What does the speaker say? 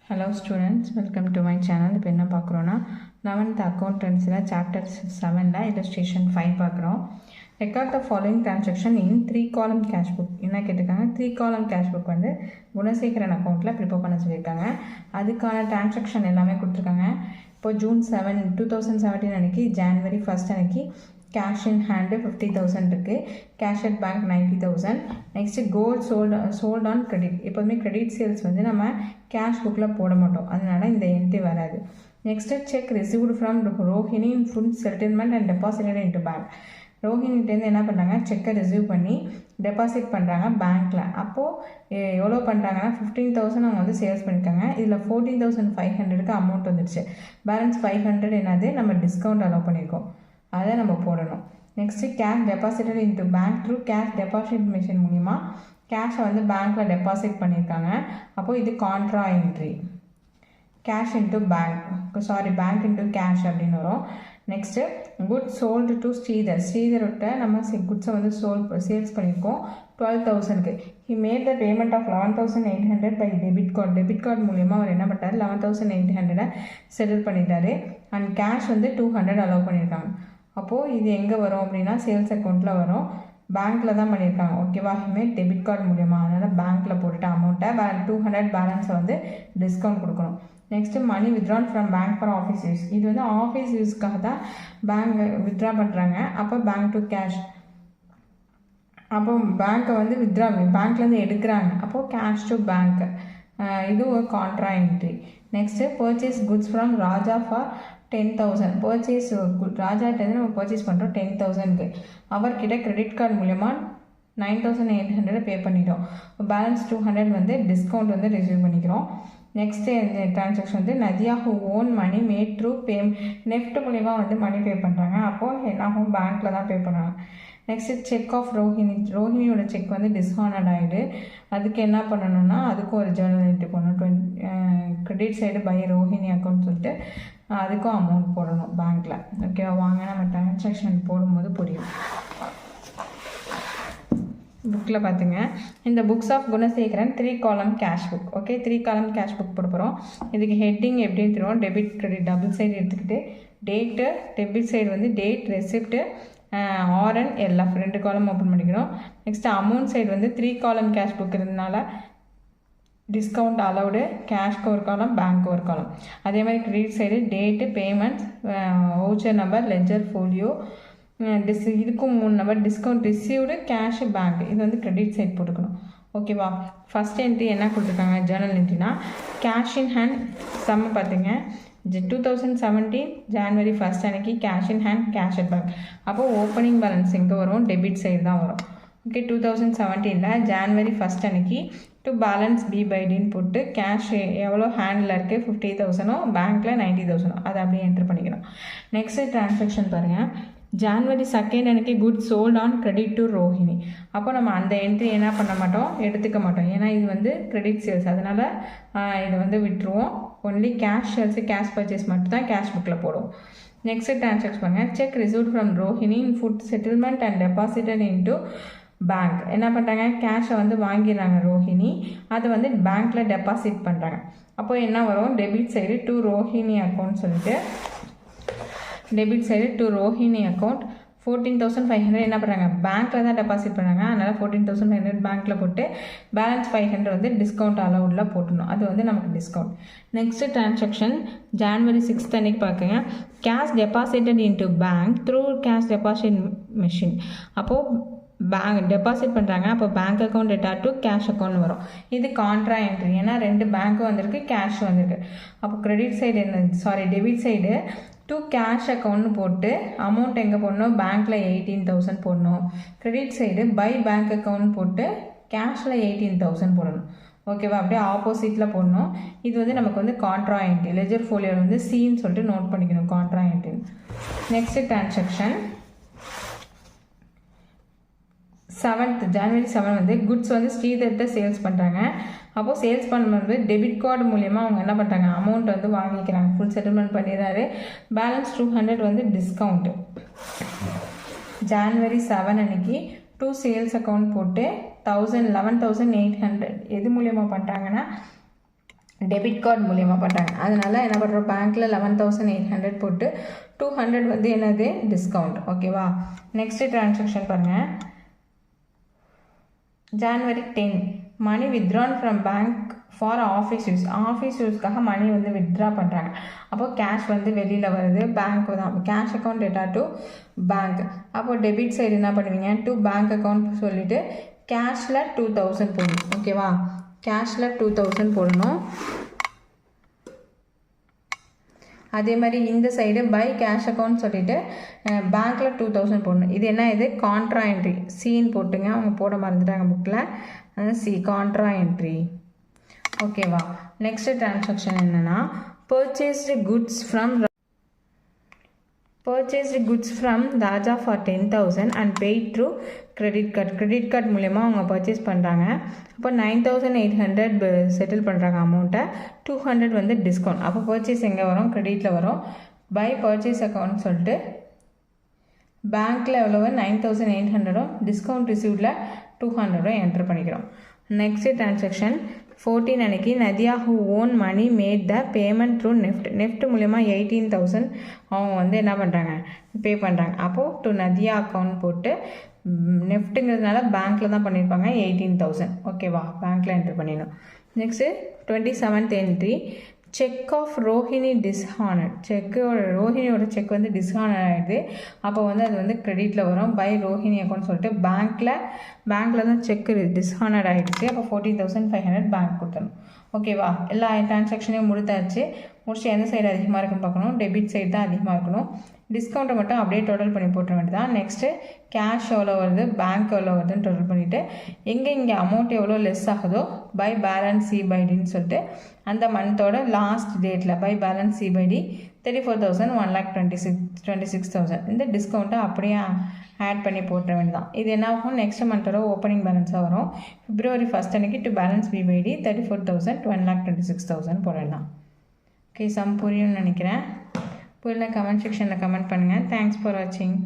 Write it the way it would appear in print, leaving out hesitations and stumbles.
Hello students, welcome to my channel. இப்போ என்ன பார்க்குறோன்னா 11th accountancyல chapter 7ல illustration 5 பார்க்குறோம். Record the following transaction in 3 column cash book. என்ன கேட்டிருக்காங்க, 3 column cash book வந்து குணசேகரன் அக்கௌண்ட்டில் ப்ரிப்பேர் பண்ண சொல்லியிருக்காங்க. அதுக்கான டிரான்சாக்ஷன் எல்லாமே கொடுத்துருக்காங்க. இப்போ June 7, 2017 அன்னைக்கு January 1st அன்னைக்கு cash in hand 50,000 இருக்குது, cash at bank 90,000. Next gold sold on credit. எப்போதுமே கிரெடிட் சேல்ஸ் வந்து நம்ம கேஷ் புக்கில் போட மாட்டோம், அதனால இந்த என்ட்ரி வராது. Next cheque received from Rohini in full settlement and deposited into bank. ரோஹினிட்டேருந்து என்ன பண்ணுறாங்க, செக்கை ரிசீவ் பண்ணி டெபாசிட் பண்ணுறாங்க பேங்க்கில். அப்போது எவ்வளோ பண்ணுறாங்கன்னா 15,000 அவங்க வந்து சேல்ஸ் பண்ணியிருக்காங்க. இதில் 14,500க்கு அமௌண்ட் வந்துடுச்சு. பேலன்ஸ் 500 என்னது நம்ம டிஸ்கவுண்ட் அலோவ் பண்ணியிருக்கோம், அதை நம்ம போடணும். Next cash deposited into bank through cash deposit machine மூலிமா கேஷை வந்து பேங்க்கில் டெபாசிட் பண்ணியிருக்காங்க. அப்போது இது contra entry. Cash into bank into cash அப்படின்னு வரும். நெக்ஸ்ட்டு குட்ஸ் சோல்டு டு ஸ்ரீதர்கிட்ட நம்ம குட்ஸை வந்து சேல்ஸ் பண்ணியிருக்கோம் 12,000க்கு. He made the payment of 11,800 by debit card மூலியமாக அவர் என்ன பண்ணிட்டார், 11,800 செட்டில் பண்ணிட்டாரு. அண்ட் கேஷ் வந்து 200 அலோவ் பண்ணியிருக்காங்க. அப்போது இது எங்கே வரும் அப்படின்னா சேல்ஸ் அக்கௌண்ட்டில் வரும், பேங்க்கில் தான் பண்ணியிருக்காங்க. ஓகேவா, இனிமேல் டெபிட் கார்டு மூலியமாக, அதனால் பேங்க்கில் போட்டுட்டு அமௌண்ட்டை 200 பேலன்ஸை வந்து டிஸ்கவுண்ட் கொடுக்கணும். Next money withdrawn from bank for office use. இது வந்து ஆஃபீஸ் யூஸ்க்காக தான் பேங்க் வித்ட்ரா பண்ணுறாங்க. அப்போ பேங்க் டு கேஷ், அப்போ பேங்க்கை வந்து பேங்க்லேருந்து எடுக்கிறாங்க. அப்போது கேஷ் டு பேங்க், இது ஒரு contra entry. Next purchase goods from Raja for 10,000. Purchase ராஜாட்டேருந்து நம்ம பர்ச்சேஸ் பண்ணுறோம் 10,000க்கு. அவர்கிட்ட கிரெடிட் கார்டு மூலயமா 9,800 பே பண்ணிட்டோம். பேலன்ஸ் 200 வந்து டிஸ்கவுண்ட் வந்து ரிசீவ் பண்ணிக்கிறோம். நெக்ஸ்ட்டு இந்த டிரான்சாக்ஷன் வந்து Nadia who own money made through NEFT மூலிமா வந்து மணி பே பண்ணுறாங்க. அப்போது என்னாகும், பேங்க்கில் தான் பே பண்ணுறாங்க. நெக்ஸ்ட்டு செக் ஆஃப் ரோஹிணியோட செக் வந்து டிஸ்ஹானர்ட் ஆகிடு. அதுக்கு என்ன பண்ணணும்னா அதுக்கும் ஒரு ஜேர்னல் என்ட்ரி பண்ணணும். Credit side by Rohini account சொல்லிட்டு அதுக்கும் அமௌண்ட் போடணும் பேங்க்கில். ஓகேவா, வாங்க நம்ம டிரான்சாக்ஷன் போடும்போது புரியும். புக்கில் பார்த்துங்க, இந்த books of Gunasekaran 3 column cash book. Okay, 3 column cash book போட போகிறோம். இதுக்கு ஹெட்டிங் எப்படின்னு தெரியும், டெபிட் கிரெடிட் டபுள் சைடு எடுத்துக்கிட்டு டேட்டு, டெபிட் சைடு வந்து டேட், ரெசிப்ட்டு, ஆர்என் எல்எஃப் 2 காலம் ஓப்பன் பண்ணிக்கணும். நெக்ஸ்ட்டு அமௌண்ட் சைடு வந்து 3 column கேஷ் புக் இருந்ததுனால டிஸ்கவுண்ட் அலவுடு, கேஷ்க்கு ஒரு காலம், பேங்க்கு ஒரு காலம். அதே மாதிரி credit side date, payments, voucher number, ledger folio, இதுக்கும் 3 number, discount received, cash, bank. இது வந்து கிரெடிட் சைட் போட்டுக்கணும். ஓகேவா, ஃபஸ்ட் என்ட்ரி என்ன கொடுத்துருக்காங்க, ஜேர்னல் என்ட்ரினா கேஷ் இன் ஹேண்ட் சம்ம பார்த்துங்க. 2017 January 1st அன்னைக்கு cash in hand, cash at bank. அப்போது ஓப்பனிங் பேலன்ஸ் எங்கே வரும், டெபிட் சைடு தான் வரும். ஓகே, 2017 January 1st அன்னைக்கு டு பேலன்ஸ் பி பை டின்னு போட்டு கேஷ் எவ்வளோ ஹேண்டில் இருக்குது 50,000, பேங்க்கில் 90,000, அதை அப்படியே என்ட்ரு பண்ணிக்கணும். நெக்ஸ்ட்டு டிரான்சாக்ஷன் பாருங்கள், January 2nd அன்னைக்கு good sold on credit to Rohini. அப்போ நம்ம அந்த என்ட்ரி என்ன பண்ண மாட்டோம், எடுத்துக்க மாட்டோம், ஏன்னா இது வந்து கிரெடிட் சேல்ஸ், அதனால் இதை வந்து விட்டுருவோம். Only cash sales, cash purchase மட்டும் தான் கேஷ் புக்கில் போடுவோம். நெக்ஸ்ட்டு டிரான்சாக்ஷன் பண்ணுங்கள், check received from Rohini in food settlement and deposited into bank. என்ன பண்ணுறாங்க, கேஷை வந்து வாங்கிடுறாங்க ரோஹிணி, அதை வந்து பேங்க்கில் டெபாசிட் பண்ணுறாங்க. அப்போது என்ன வரும், debit side to Rohini account சொல்லிட்டு debit side to Rohini account 14,500 என்ன பண்ணுறாங்க, பேங்க்கில் தான் டெபாசிட் பண்ணுறாங்க. அதனால் 14,500 பேங்க்கில் போட்டு பேலன்ஸ் 500 வந்து டிஸ்கவுண்ட் அலவுடில் போட்டணும், அது வந்து நமக்கு discount. Next transaction January 6th அன்னைக்கு பார்க்குங்க, cash deposited into bank through cash deposit machine. அப்போது பேங்க் டெபாசிட் பண்ணுறாங்க, அப்போ bank account data to cash account வரும். இது கான்ட்ரா என்ட்ரி, ஏன்னா 2 பேங்க்கும் வந்திருக்கு, கேஷ் வந்திருக்கு. அப்போ credit side debit side to cash அக்கௌண்ட்னு போட்டு அமௌண்ட் எங்கே போடணும், பேங்க்கில் 18,000 போடணும். Credit side by bank account போட்டு கேஷில் 18,000 போடணும். ஓகேவா, அப்படியே ஆப்போசிட்டில் போடணும். இது வந்து நமக்கு வந்து கான்ட்ரா என்ட்ரி. லெஜர் ஃபோலியோ வந்து சின்னு சொல்லிட்டு நோட் பண்ணிக்கணும், contra entry. Next transaction 7th January 7 வந்து குட்ஸ் வந்து ஸ்ரீதர்கிட்ட சேல்ஸ் பண்ணுறாங்க. அப்போது சேல்ஸ் பண்ணும்போது டெபிட் கார்டு மூலிமா அவங்க என்ன பண்ணுறாங்க, அமௌண்ட் வந்து வாங்கிக்கிறாங்க, ஃபுல் செட்டில்மெண்ட் பண்ணிடுறாரு. பேலன்ஸ் 200 வந்து டிஸ்கவுண்ட்டு. January 7 அன்னைக்கு டூ சேல்ஸ் அக்கௌண்ட் போட்டு 11,800 எது மூலியமாக பண்ணுறாங்கன்னா டெபிட் கார்டு மூலியமாக பண்ணுறாங்க. அதனால் என்ன பண்ணுறோம், பேங்க்கில் 11,800 போட்டு 200 வந்து என்னது டிஸ்கவுண்ட். ஓகேவா. நெக்ஸ்ட்டு ட்ரான்சாக்ஷன் பாருங்கள். January 10 money withdrawn from bank for office use. Office யூஸ்க்காக மணி வந்து வித்ட்ரா பண்ணுறாங்க. அப்போது கேஷ் வந்து வெளியில் வருது, பேங்க் தான் cash account data to bank. அப்போது டெபிட் சைடு என்ன பண்ணுவீங்க, டு பேங்க் அக்கௌண்ட் சொல்லிவிட்டு கேஷில் 2,000 போடணும். ஓகேவா. கேஷில் 2,000 போடணும். அதே மாதிரி இந்த சைடு பை கேஷ் அக்கௌண்ட் சொல்லிவிட்டு பேங்க்கில் 2,000 போடணும். இது என்ன, இது கான்ட்ரா என்ட்ரி. சீன் போட்டுங்க, அவங்க போட மறந்துட்டாங்க புக்கில். அது சி கான்ட்ரா என்ட்ரி. ஓகேவா. நெக்ஸ்ட் ட்ரான்சாக்ஷன் என்னென்னா, purchased goods from Raja for 10,000 and paid through credit card. Credit card மூலயமா அவங்க பர்ச்சேஸ் பண்ணுறாங்க. அப்போ 9,800 செட்டில் பண்ணுறாங்க அமௌண்ட்டை. 200 வந்து டிஸ்கவுண்ட். அப்போ பர்ச்சேஸ் எங்கே வரும், கிரெடிட்டில் வரும். பை பர்ச்சேஸ் அக்கௌண்ட் சொல்லிட்டு பேங்க்கில் எவ்வளோ 9,800 டிஸ்கவுண்ட் ரிசீவ்டில் 200 என்ட்ரு பண்ணிக்கிறோம். நெக்ஸ்ட் ட்ரான்சாக்ஷன் 14 அன்னைக்கு Nadhiya who own money made the payment through NEFT மூலயமா 18,000 அவங்க வந்து என்ன பண்ணுறாங்க, பே பண்ணுறாங்க. அப்போது டு நதியா அக்கௌண்ட் போட்டு நெஃப்ட்டுங்கிறதுனால பேங்க்கில் தான் பண்ணியிருப்பாங்க 18,000. ஓகேவா. பேங்க்கில் என்ட்ரு பண்ணிடணும். Next 27th entry, cheque of Rohini dishonoured. ரோஹிணியோட செக் வந்து டிஸ்ஹானர் ஆகிடுது. அப்போ வந்து அது வந்து கிரெடிட்டில் வரும். பை ரோஹிணி அக்கௌண்ட் சொல்லிட்டு பேங்க்கில் தான் செக் டிஸ்ஹானர் ஆகிடுச்சு. அப்போ 14,500 பேங்க் கொடுத்தணும். ஓகேவா. எல்லா ட்ரான்சாக்ஷனையும் முடிச்சு எந்த சைடு அதிகமாக இருக்குன்னு பார்க்கணும். டெபிட் சைடு தான் அதிகமாக இருக்கணும். டிஸ்கவுண்ட்டை மட்டும் அப்படியே டோட்டல் பண்ணி போட்டுற வேண்டியதான். நெக்ஸ்ட்டு கேஷ் எவ்வளோ வருது, பேங்க் எவ்வளோ வருதுன்னு டோட்டல் பண்ணிவிட்டு இங்கே அமௌண்ட் எவ்வளோ லெஸ் ஆகுதோ பை பேலன்ஸ் சி பை டின்னு சொல்லிட்டு அந்த மந்தோட லாஸ்ட் டேட்டில் by balance C by D 34,000 1,26,000 இந்த டிஸ்கவுண்ட்டை அப்படியே ஆட் பண்ணி போட்டுற வேண்டியதான். இது என்ன ஆகும், நெக்ஸ்ட் மந்தோட ஓப்பனிங் பேலன்ஸாக வரும். February 1 அன்னைக்கு to balance B by D 34,000 1,26,000 போட வேண்டாம். ஓகே, சம் புரியும்னு நினைக்கிறேன். புரியல கமெண்ட் செக்ஷனில் கமெண்ட் பண்ணுங்கள். தேங்க்ஸ் ஃபார் வாட்சிங்.